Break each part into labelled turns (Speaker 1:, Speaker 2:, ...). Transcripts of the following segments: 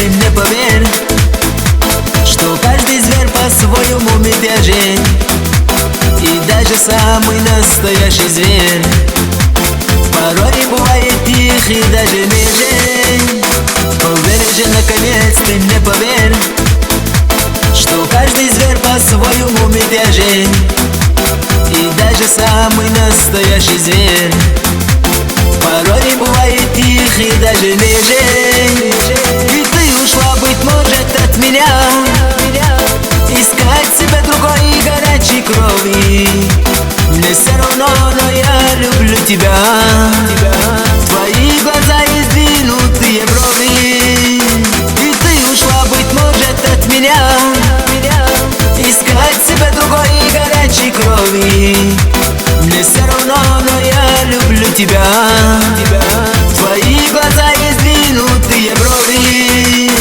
Speaker 1: ты мне поверь, что каждый зверь по-своему мятежен, и даже самый настоящий зверь порой бывает тихий, даже нежен. Поверь же, наконец, ты мне поверь, что каждый зверь по-своему мятежен, и даже самый настоящий зверь порой бывает тихий, даже нежен. И ты ушла, быть может, от меня, искать себе другой горячей крови. Мне все равно, но я люблю тебя. Твои глаза и сдвинутые брови. И ты ушла, быть может, от меня, искать себе другой горячей крови. Мне все равно, но я люблю тебя. Твои глаза и сдвинутые брови.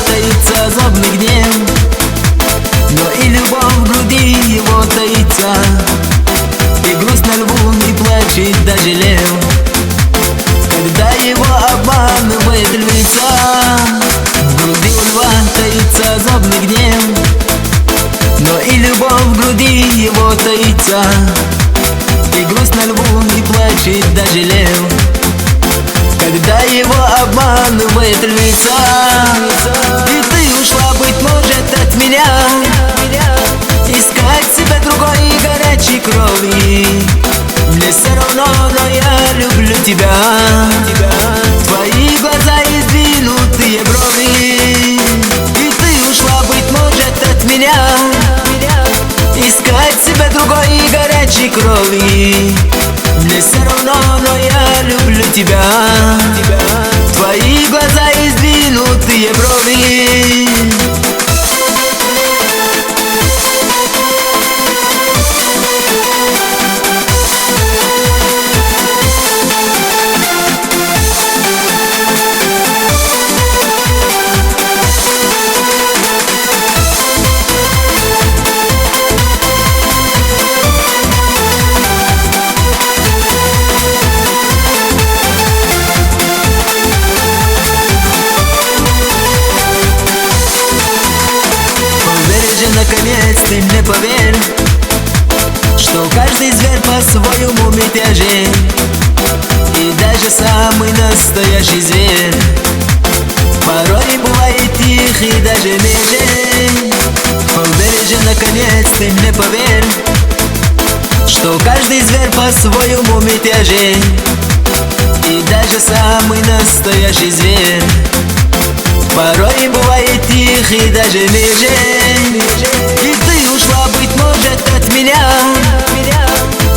Speaker 1: Таится злобный гнев, но и любовь в груди его таится, и грусть на лбу не плачет даже лев, когда его обманывает львица. В груди у льва таится злобный гнев, но и любовь в груди его таится, и грусть на лбу не плачет даже лев, когда его обманывает львица. И ты ушла, быть может, от меня, искать себе другой горячей крови. Мне все равно, но я люблю тебя. Твои глаза и сдвинутые брови. И ты ушла, быть может, от меня, искать себе другой горячей крови. Мне все равно, но я люблю тебя. Твои глаза и сдвинутые брови. Наконец, ты мне поверь, что каждый зверь по-своему мятежен, и даже самый настоящий зверь порой бывает тихий, даже нежен. Поверь же, наконец, ты мне поверь, что каждый зверь по-своему мятежен, и даже самый настоящий зверь порой бывает тихий, даже нежен. И ты ушла, быть может, от меня,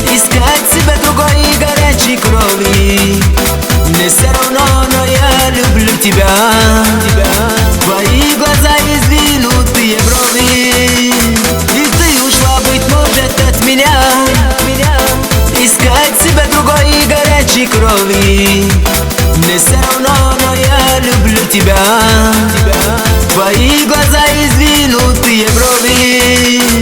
Speaker 1: искать себе другой горячей крови. Мне все равно, но я люблю тебя. Твои глаза и сдвинутые брови. И ты ушла, быть может, от меня, искать себе другой горячей крови. Мне все равно, но я люблю тебя. Твои глаза и сдвинутые брови.